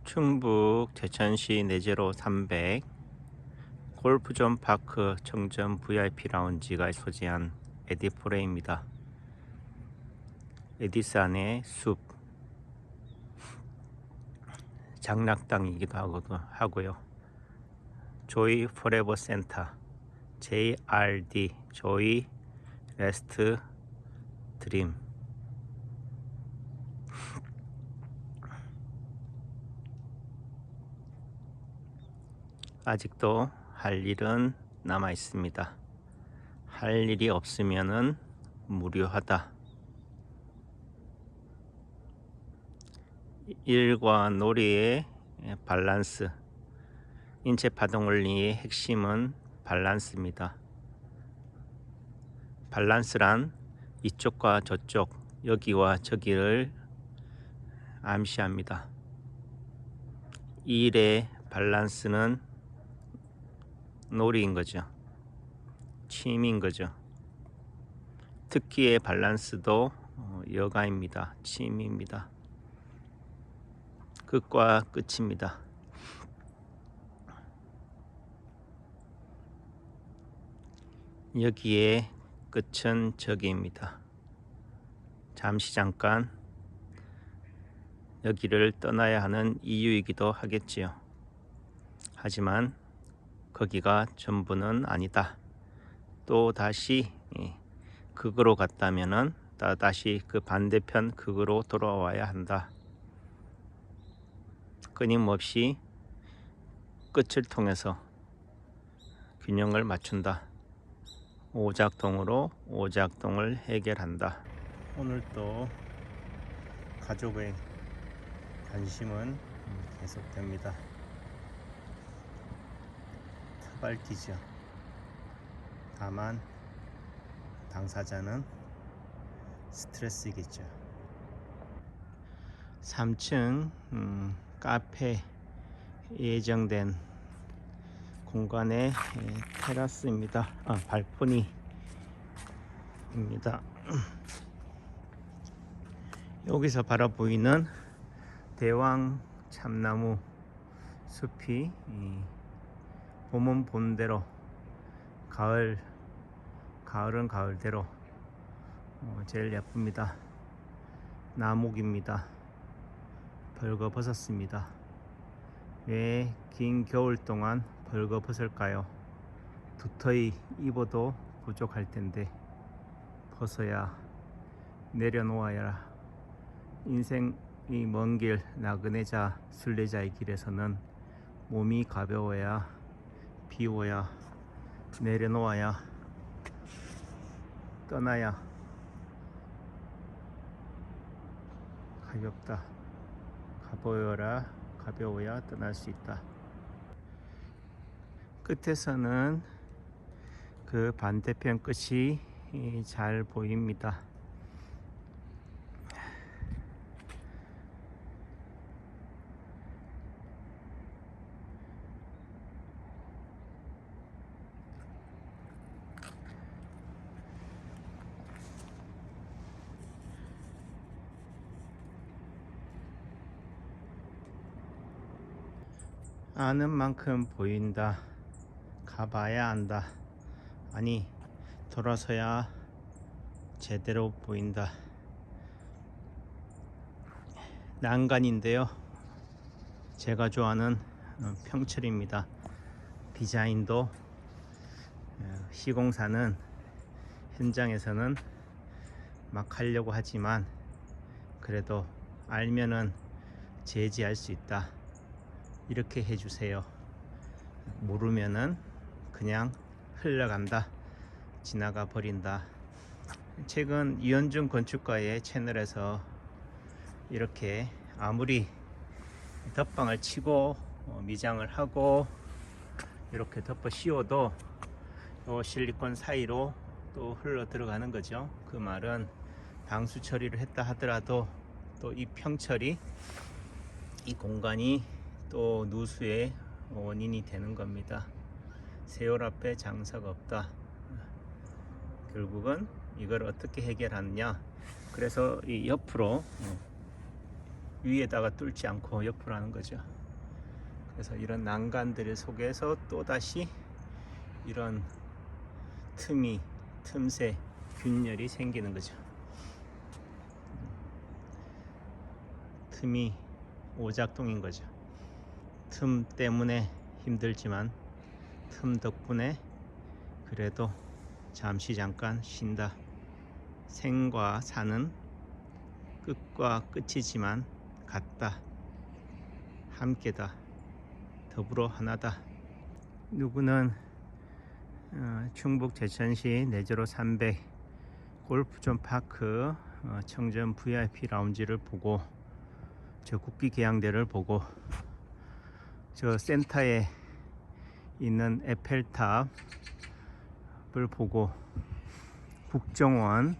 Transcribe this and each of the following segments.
충북 제천시 내제로 300 골프존 파크 청정 VIP 라운지가 소재한 에디포레입니다. 에디스 안의 숲, 장락당이기도 하고요. 조이 포레버 센터, JRD, 조이 레스트 드림. 아직도 할 일은 남아 있습니다. 할 일이 없으면은 무료하다. 일과 놀이의 밸런스. 인체 파동 원리의 핵심은 밸런스입니다. 밸런스란 이쪽과 저쪽, 여기와 저기를 암시합니다. 일의 밸런스는 놀이인 거죠. 취미인 거죠. 특기의 밸런스도 여가입니다. 취미입니다. 끝과 끝입니다. 여기에 끝은 저기입니다. 잠시 잠깐 여기를 떠나야 하는 이유이기도 하겠지요. 하지만 거기가 전부는 아니다. 또 다시 극으로 갔다면은 다시 그 반대편 극으로 돌아와야 한다. 끊임없이 끝을 통해서 균형을 맞춘다. 오작동으로 오작동을 해결한다. 오늘도 가족의 관심은 계속됩니다. 타발기죠. 다만 당사자는 스트레스이겠죠. 3층 카페 예정된 공간의 테라스입니다. 발코니입니다. 여기서 바라보이는 대왕 참나무 숲이 봄은 봄대로, 가을은 가을대로 제일 예쁩니다. 나목입니다. 벌거벗었습니다. 왜 긴 겨울 동안 벌거벗을까요? 두터이 입어도 부족할 텐데 벗어야 내려놓아야. 인생이 먼 길 나그네자 순례자의 길에서는 몸이 가벼워야, 비워야, 내려놓아야, 떠나야 가볍다. 가벼워야 떠날 수 있다. 끝에서는 그 반대편 끝이 잘 보입니다. 아는 만큼 보인다. 가봐야 안다. 아니, 돌아서야 제대로 보인다. 난간인데요. 제가 좋아하는 평철입니다. 디자인도 시공사는 현장에서는 막 하려고 하지만 그래도 알면은 제지할 수 있다. 이렇게 해주세요. 모르면은 그냥 흘러간다. 지나가 버린다. 최근 이현중 건축가의 채널에서 이렇게 아무리 덧방을 치고 미장을 하고 이렇게 덮어 씌워도 요 실리콘 사이로 또 흘러 들어가는 거죠. 그 말은 방수 처리를 했다 하더라도 또 이 평철이, 이 공간이 또 누수의 원인이 되는 겁니다. 세월 앞에 장사가 없다. 결국은 이걸 어떻게 해결하느냐. 그래서 이 옆으로 위에다가 뚫지 않고 옆으로 하는 거죠. 그래서 이런 난간들 속에서 또다시 이런 틈새, 균열이 생기는 거죠. 틈이 오작동인 거죠. 틈 때문에 힘들지만 틈 덕분에 그래도 잠깐 쉰다. 생과 사는 끝과 끝이지만 같다. 함께다. 더불어 하나다. 누구는 충북 제천시 내제로 300 골프존 파크 청전 VIP 라운지를 보고 저 국기 계양대를 보고 저 센터에 있는 에펠탑을 보고 국정원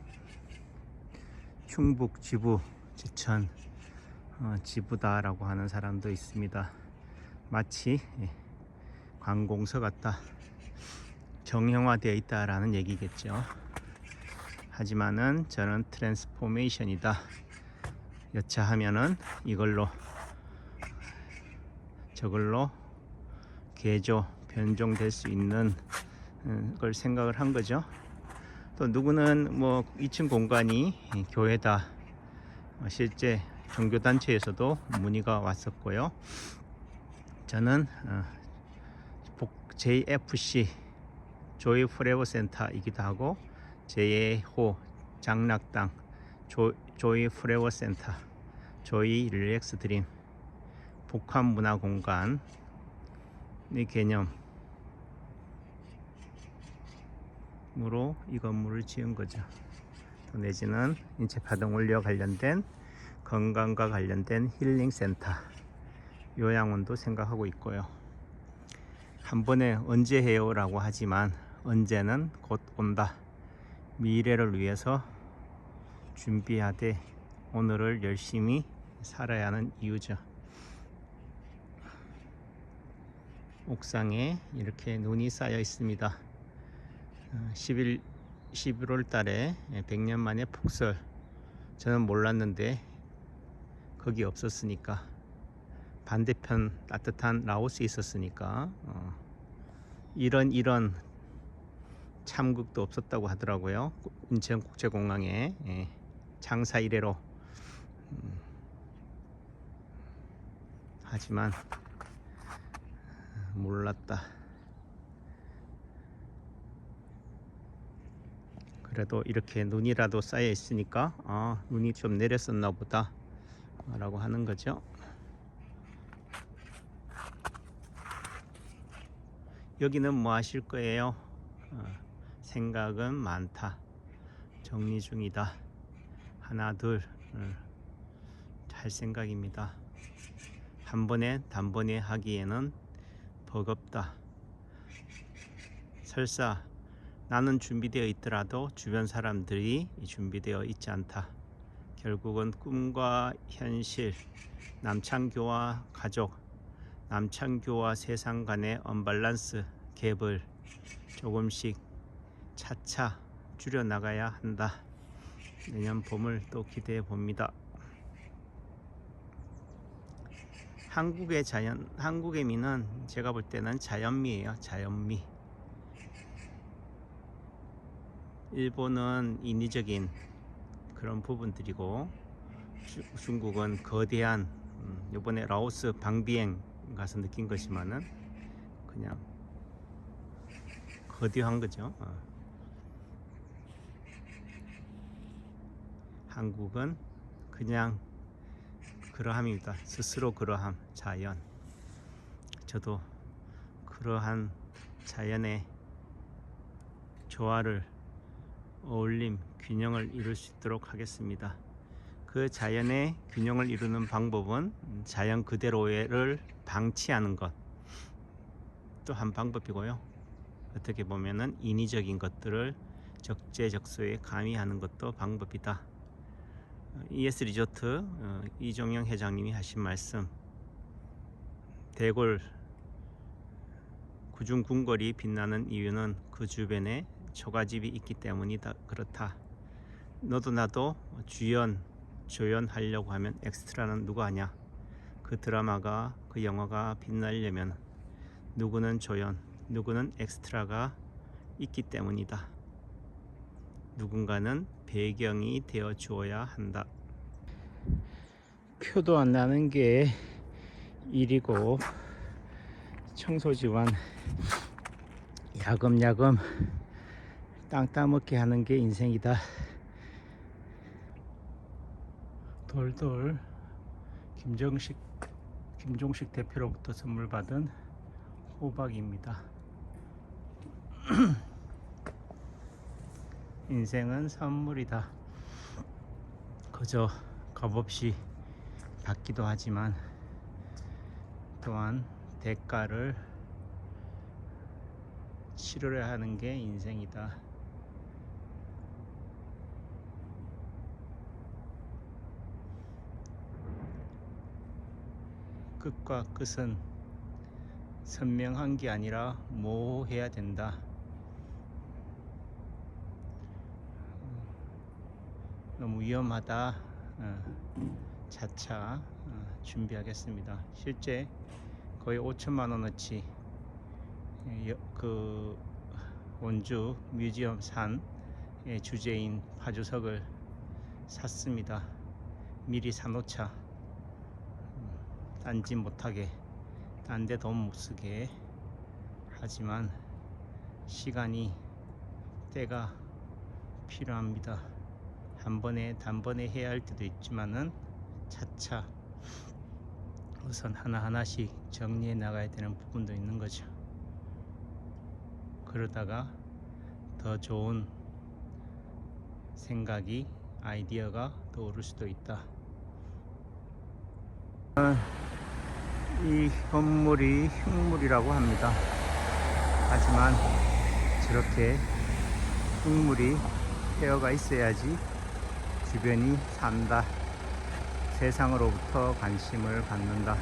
충북 지부 제천 지부다라고 하는 사람도 있습니다. 마치 관공서 같다, 정형화되어 있다라는 얘기겠죠. 하지만은 저는 트랜스포메이션이다. 여차하면은 이걸로 저걸로 개조 변종될 수 있는 걸 생각을 한 거죠. 또 누구는 뭐 2층 공간이 교회다. 실제 종교단체에서도 문의가 왔었고요. 저는 JFC 조이 포레버 센터이기도 하고 제2호 장락당 조이 포레버 센터, 조이 릴렉스 드림 복합 문화 공간의 개념으로 이 건물을 지은 거죠. 또 내지는 인체 파동 원리와 관련된 건강과 관련된 힐링 센터, 요양원도 생각하고 있고요. 한 번에 언제 해요 라고 하지만 언제는 곧 온다. 미래를 위해서 준비하되 오늘을 열심히 살아야 하는 이유죠. 옥상에 이렇게 눈이 쌓여 있습니다. 11월 달에 100년 만에 폭설. 저는 몰랐는데 거기 없었으니까, 반대편 따뜻한 라오스에 있었으니까 이런 참극도 없었다고 하더라고요. 인천국제공항에 장사 이래로. 하지만 몰랐다. 그래도 이렇게 눈이라도 쌓여 있으니까 눈이 좀 내렸었나 보다 라고 하는 거죠. 여기는 뭐 하실 거예요? 생각은 많다. 정리 중이다. 하나 둘 할 생각입니다. 한 번에 단번에 하기에는 버겁다. 설사 나는 준비되어 있더라도 주변 사람들이 준비되어 있지 않다. 결국은 꿈과 현실, 남창교와 가족, 남창교와 세상 간의 언밸런스 갭을 조금씩 차차 줄여나가야 한다. 내년 봄을 또 기대해 봅니다. 한국의 미는 제가 볼 때는 자연미예요. 자연미. 일본은 인위적인 그런 부분들이고 중국은 거대한, 이번에 라오스 방비행 가서 느낀 것이지만은 그냥 거대한 거죠. 한국은 그냥 그러함입니다. 스스로 그러함, 자연. 저도 그러한 자연의 조화를, 어울림, 균형을 이룰 수 있도록 하겠습니다. 그 자연의 균형을 이루는 방법은 자연 그대로를 방치하는 것, 또 한 방법이고요. 어떻게 보면은 인위적인 것들을 적재적소에 가미하는 것도 방법이다. ES 리조트 이종영 회장님이 하신 말씀, 대골 구중 궁궐이 빛나는 이유는 그 주변에 초가집이 있기 때문이다. 그렇다. 너도 나도 주연 조연하려고 하면 엑스트라는 누가 하냐? 그 드라마가, 그 영화가 빛나려면 누구는 조연, 누구는 엑스트라가 있기 때문이다. 누군가는 배경이 되어 주어야 한다. 표도 안 나는 게 일이고, 청소지만 야금야금 땅 따먹게 하는 게 인생이다. 돌돌 김종식 대표로부터 선물 받은 호박입니다. 인생은 선물이다. 그저 값없이 받기도 하지만 또한 대가를 치르려 하는 게 인생이다. 끝과 끝은 선명한 게 아니라 모호해야 된다. 너무 위험하다. 차차 준비하겠습니다. 실제 거의 5천만 원어치 그 원주 뮤지엄 산의 주제인 파주석을 샀습니다. 미리 사놓자. 딴짓 못하게, 딴 데 돈 못쓰게. 하지만 시간이, 때가 필요합니다. 단번에 해야 할 때도 있지만은 차차 우선 하나하나씩 정리해 나가야 되는 부분도 있는 거죠. 그러다가 더 좋은 생각이, 아이디어가 떠오를 수도 있다. 이 건물이 흉물이라고 합니다. 하지만 저렇게 흉물이 되어가 있어야지 주변이 산다. 세상으로부터 관심을 받는다.